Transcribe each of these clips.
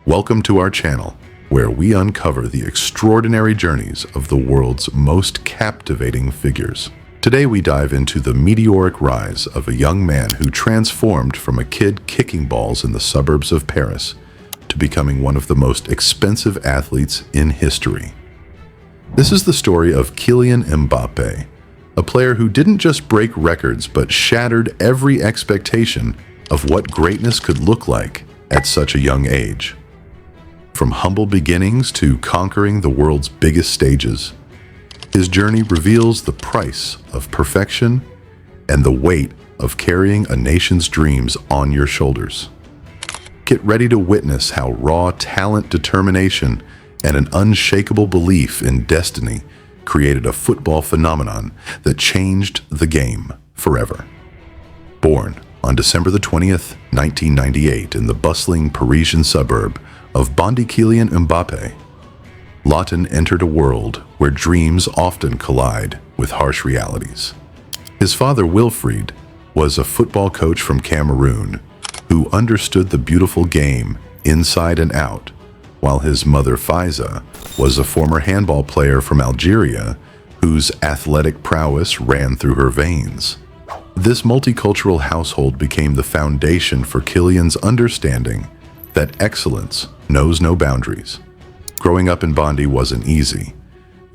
Welcome to our channel, where we uncover the extraordinary journeys of the world's most captivating figures. Today we dive into the meteoric rise of a young man who transformed from a kid kicking balls in the suburbs of Paris to becoming one of the most expensive athletes in history. This is the story of Kylian Mbappé, a player who didn't just break records but shattered every expectation of what greatness could look like at such a young age. From humble beginnings to conquering the world's biggest stages, his journey reveals the price of perfection and the weight of carrying a nation's dreams on your shoulders. Get ready to witness how raw talent, determination, and an unshakable belief in destiny created a football phenomenon that changed the game forever. Born on December the 20th, 1998 in the bustling Parisian suburb of Bondy, Kylian Mbappé, Lawton entered a world where dreams often collide with harsh realities. His father, Wilfried, was a football coach from Cameroon who understood the beautiful game inside and out, while his mother, Faiza, was a former handball player from Algeria whose athletic prowess ran through her veins. This multicultural household became the foundation for Kylian's understanding that excellence knows no boundaries. Growing up in Bondy wasn't easy.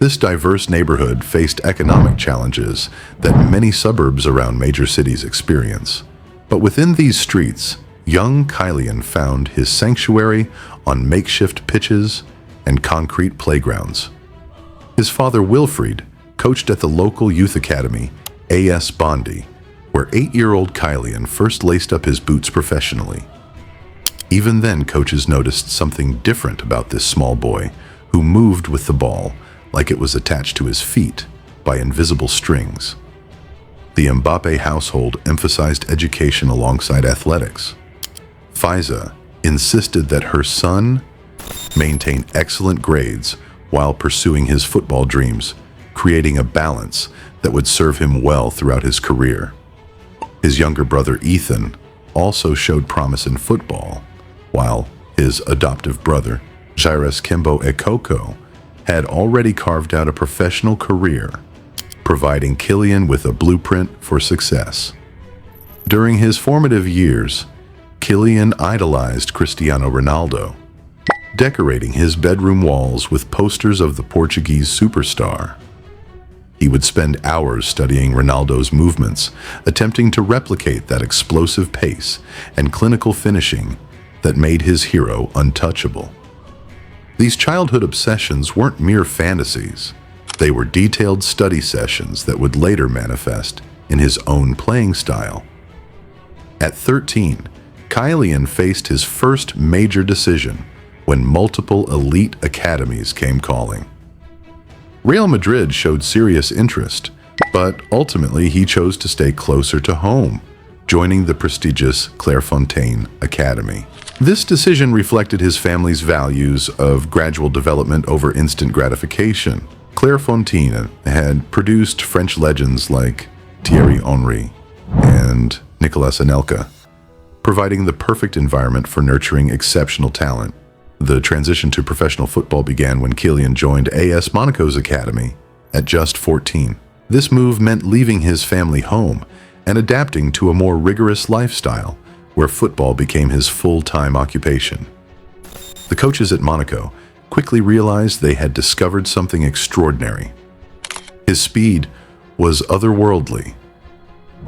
This diverse neighborhood faced economic challenges that many suburbs around major cities experience. But within these streets, young Kylian found his sanctuary on makeshift pitches and concrete playgrounds. His father, Wilfried, coached at the local youth academy, AS Bondy, where 8-year-old Kylian first laced up his boots professionally. Even then, coaches noticed something different about this small boy who moved with the ball like it was attached to his feet by invisible strings. The Mbappé household emphasized education alongside athletics. Faiza insisted that her son maintain excellent grades while pursuing his football dreams, creating a balance that would serve him well throughout his career. His younger brother Ethan also showed promise in football, while his adoptive brother, Jairus Kimbo Ekoko, had already carved out a professional career, providing Kylian with a blueprint for success. During his formative years, Kylian idolized Cristiano Ronaldo, decorating his bedroom walls with posters of the Portuguese superstar. He would spend hours studying Ronaldo's movements, attempting to replicate that explosive pace and clinical finishing that made his hero untouchable. These childhood obsessions weren't mere fantasies. They were detailed study sessions that would later manifest in his own playing style. At 13, Kylian faced his first major decision when multiple elite academies came calling. Real Madrid showed serious interest, but ultimately he chose to stay closer to home, joining the prestigious Clairefontaine Academy. This decision reflected his family's values of gradual development over instant gratification. Clairefontaine had produced French legends like Thierry Henry and Nicolas Anelka, providing the perfect environment for nurturing exceptional talent. The transition to professional football began when Kylian joined AS Monaco's academy at just 14. This move meant leaving his family home and adapting to a more rigorous lifestyle where football became his full-time occupation. The coaches at Monaco quickly realized they had discovered something extraordinary. His speed was otherworldly,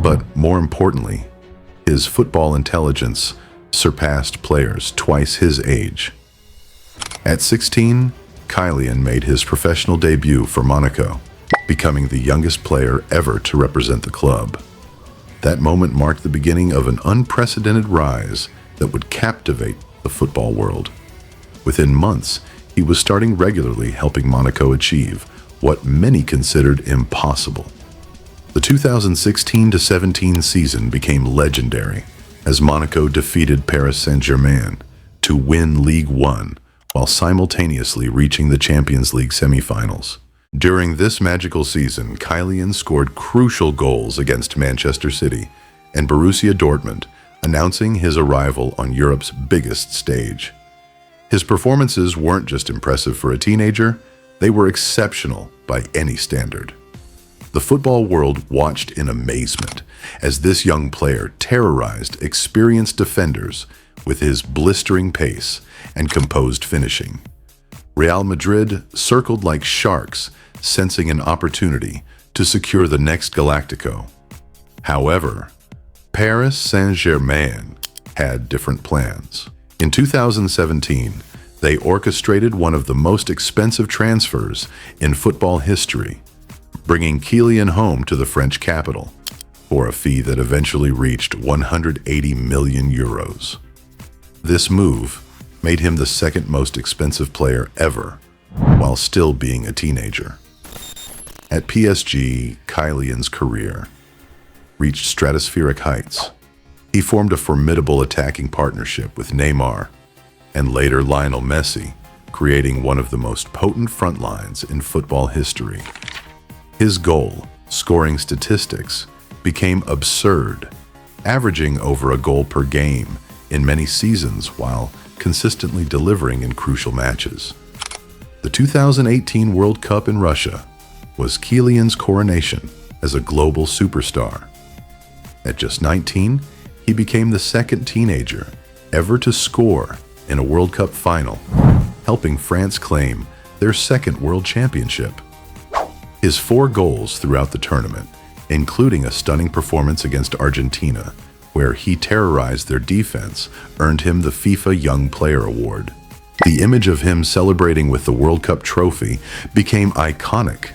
but more importantly, his football intelligence surpassed players twice his age. At 16, Kylian made his professional debut for Monaco, becoming the youngest player ever to represent the club. That moment marked the beginning of an unprecedented rise that would captivate the football world. Within months, he was starting regularly, helping Monaco achieve what many considered impossible. The 2016-17 season became legendary as Monaco defeated Paris Saint-Germain to win Ligue 1 while simultaneously reaching the Champions League semifinals. During this magical season, Kylian scored crucial goals against Manchester City and Borussia Dortmund, announcing his arrival on Europe's biggest stage. His performances weren't just impressive for a teenager, they were exceptional by any standard. The football world watched in amazement as this young player terrorized experienced defenders with his blistering pace and composed finishing. Real Madrid circled like sharks, sensing an opportunity to secure the next Galactico. However, Paris Saint-Germain had different plans. In 2017, they orchestrated one of the most expensive transfers in football history, bringing Kylian home to the French capital for a fee that eventually reached 180 million euros. This move made him the second most expensive player ever, while still being a teenager. At PSG, Kylian's career reached stratospheric heights. He formed a formidable attacking partnership with Neymar and later Lionel Messi, creating one of the most potent front lines in football history. His goal-scoring statistics became absurd, averaging over a goal per game in many seasons while consistently delivering in crucial matches. The 2018 World Cup in Russia was Kylian's coronation as a global superstar. At just 19, he became the second teenager ever to score in a World Cup final, helping France claim their second world championship. His 4 goals throughout the tournament, including a stunning performance against Argentina, where he terrorized their defense, earned him the FIFA Young Player Award. The image of him celebrating with the World Cup trophy became iconic,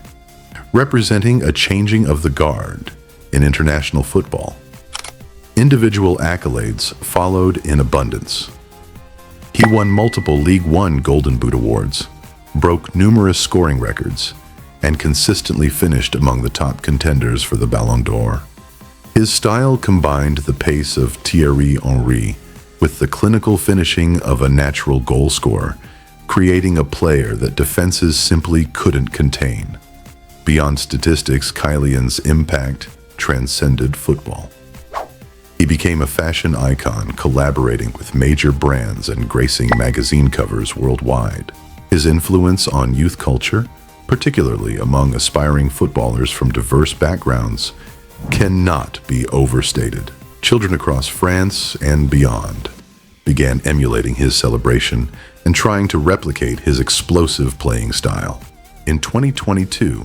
representing a changing of the guard in international football. Individual accolades followed in abundance. He won multiple League One Golden Boot awards, broke numerous scoring records, and consistently finished among the top contenders for the Ballon d'Or. His style combined the pace of Thierry Henry with the clinical finishing of a natural goal scorer, creating a player that defenses simply couldn't contain. Beyond statistics, Kylian's impact transcended football. He became a fashion icon, collaborating with major brands and gracing magazine covers worldwide. His influence on youth culture, particularly among aspiring footballers from diverse backgrounds, cannot be overstated. Children across France and beyond began emulating his celebration and trying to replicate his explosive playing style. In 2022,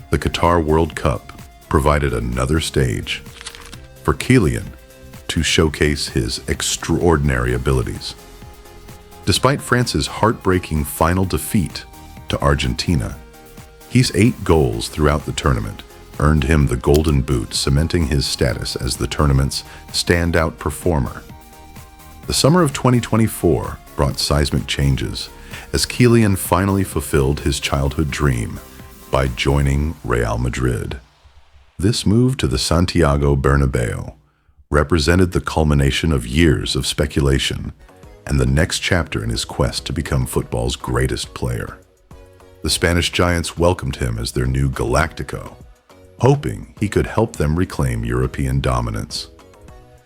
the Qatar World Cup provided another stage for Kylian to showcase his extraordinary abilities. Despite France's heartbreaking final defeat to Argentina, his 8 goals throughout the tournament earned him the Golden Boot, cementing his status as the tournament's standout performer. The summer of 2024 brought seismic changes as Kylian finally fulfilled his childhood dream by joining Real Madrid. This move to the Santiago Bernabeu represented the culmination of years of speculation and the next chapter in his quest to become football's greatest player. The Spanish giants welcomed him as their new Galactico, hoping he could help them reclaim European dominance.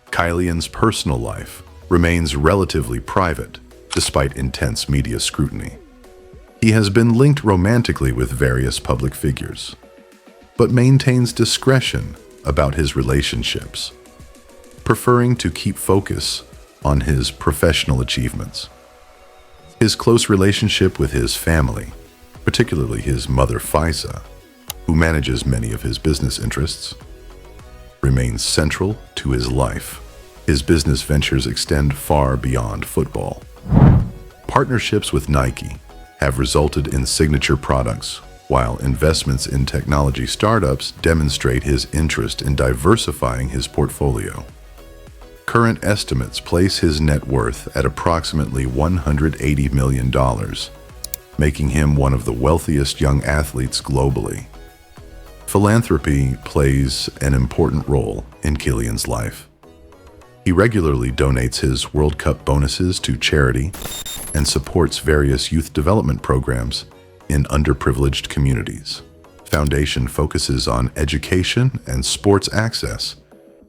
Kylian's personal life remains relatively private, despite intense media scrutiny. He has been linked romantically with various public figures, but maintains discretion about his relationships, preferring to keep focus on his professional achievements. His close relationship with his family, particularly his mother Faisa, who manages many of his business interests, remains central to his life. His business ventures extend far beyond football. Partnerships with Nike have resulted in signature products, while investments in technology startups demonstrate his interest in diversifying his portfolio. Current estimates place his net worth at approximately $180 million, making him one of the wealthiest young athletes globally. Philanthropy plays an important role in Kylian's life. He regularly donates his World Cup bonuses to charity and supports various youth development programs in underprivileged communities. Foundation focuses on education and sports access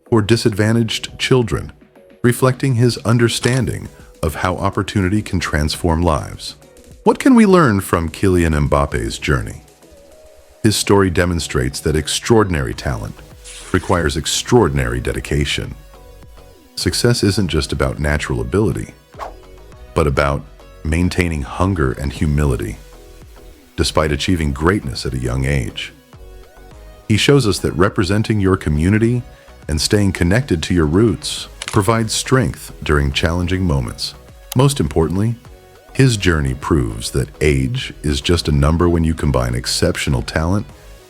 for disadvantaged children, reflecting his understanding of how opportunity can transform lives. What can we learn from Kylian Mbappe's journey? His story demonstrates that extraordinary talent requires extraordinary dedication. Success isn't just about natural ability, but about maintaining hunger and humility, despite achieving greatness at a young age. He shows us that representing your community and staying connected to your roots provides strength during challenging moments. Most importantly, his journey proves that age is just a number when you combine exceptional talent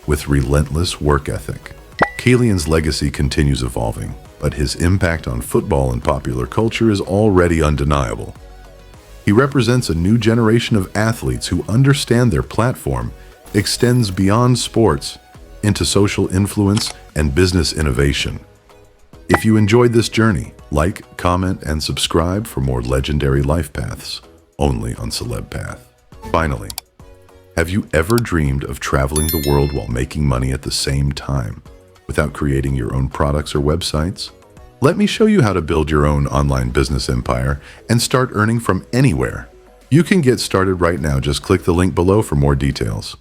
with relentless work ethic. Kylian's legacy continues evolving, but his impact on football and popular culture is already undeniable. He represents a new generation of athletes who understand their platform extends beyond sports into social influence and business innovation. If you enjoyed this journey, like, comment, and subscribe for more legendary life paths, only on Celeb Path. Finally, have you ever dreamed of traveling the world while making money at the same time, without creating your own products or websites? Let me show you how to build your own online business empire and start earning from anywhere. You can get started right now. Just click the link below for more details.